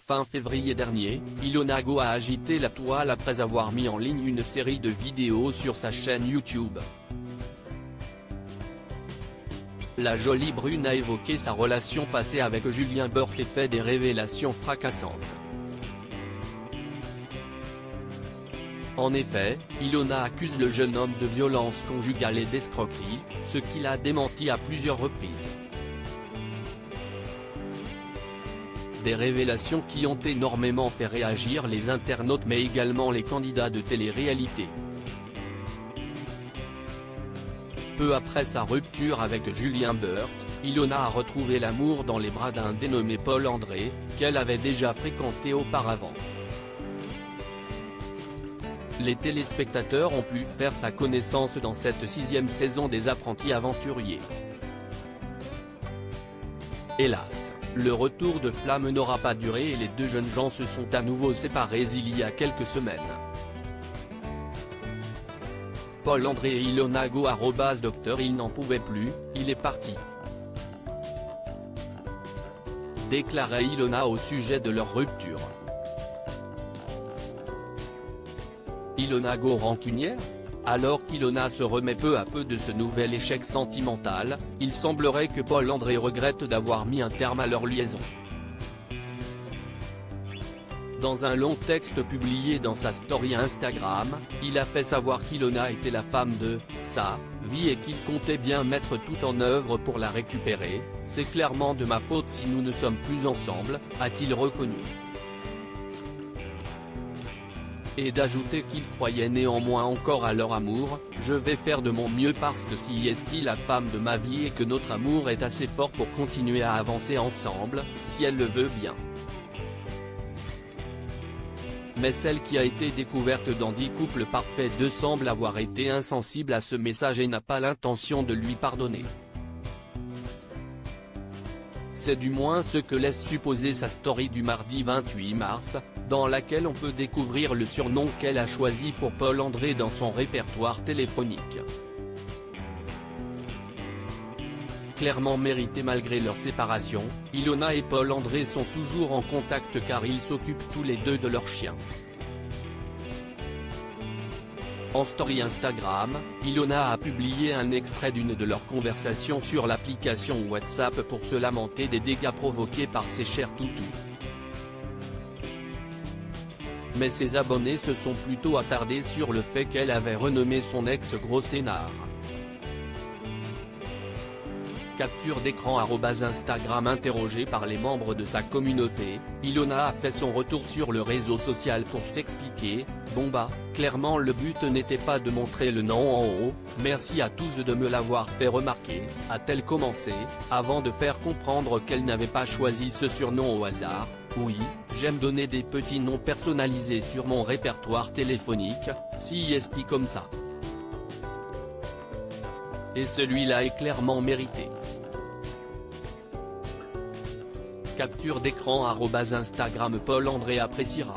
Fin février dernier, Ilona Go a agité la toile après avoir mis en ligne une série de vidéos sur sa chaîne YouTube. La jolie brune a évoqué sa relation passée avec Julien Bert et fait des révélations fracassantes. En effet, Ilona accuse le jeune homme de violence conjugale et d'escroquerie, ce qu'il a démenti à plusieurs reprises. Des révélations qui ont énormément fait réagir les internautes mais également les candidats de télé-réalité. Peu après sa rupture avec Julien Bert, Ilona a retrouvé l'amour dans les bras d'un dénommé Paul André, qu'elle avait déjà fréquenté auparavant. Les téléspectateurs ont pu faire sa connaissance dans cette 6e saison des Apprentis Aventuriers. Hélas, le retour de flamme n'aura pas duré et les deux jeunes gens se sont à nouveau séparés il y a quelques semaines. Paul André et Ilona Go @docteur il n'en pouvait plus, il est parti. Déclarait Ilona au sujet de leur rupture. Ilona Go rancunière? Alors qu'Ilona se remet peu à peu de ce nouvel échec sentimental, il semblerait que Paul André regrette d'avoir mis un terme à leur liaison. Dans un long texte publié dans sa story Instagram, il a fait savoir qu'Ilona était la femme de sa vie et qu'il comptait bien mettre tout en œuvre pour la récupérer. C'est clairement de ma faute si nous ne sommes plus ensemble, a-t-il reconnu. Et d'ajouter qu'il croyait néanmoins encore à leur amour, je vais faire de mon mieux parce que si est la femme de ma vie et que notre amour est assez fort pour continuer à avancer ensemble, si elle le veut bien. Mais celle qui a été découverte dans 10 couples parfaits 2 semble avoir été insensible à ce message et n'a pas l'intention de lui pardonner. C'est du moins ce que laisse supposer sa story du mardi 28 mars, dans laquelle on peut découvrir le surnom qu'elle a choisi pour Paul André dans son répertoire téléphonique. Clairement mérité malgré leur séparation, Ilona et Paul André sont toujours en contact car ils s'occupent tous les deux de leur chien. En story Instagram, Ilona a publié un extrait d'une de leurs conversations sur l'application WhatsApp pour se lamenter des dégâts provoqués par ses chers toutous. Mais ses abonnés se sont plutôt attardés sur le fait qu'elle avait renommé son ex gros scénar. Capture d'écran @Instagram interrogé par les membres de sa communauté, Ilona a fait son retour sur le réseau social pour s'expliquer. Bon bah, clairement le but n'était pas de montrer le nom en haut, merci à tous de me l'avoir fait remarquer, a-t-elle commencé, avant de faire comprendre qu'elle n'avait pas choisi ce surnom au hasard. Oui, j'aime donner des petits noms personnalisés sur mon répertoire téléphonique, si est comme ça. Et celui-là est clairement mérité. Capture d'écran @Instagram Paul André appréciera.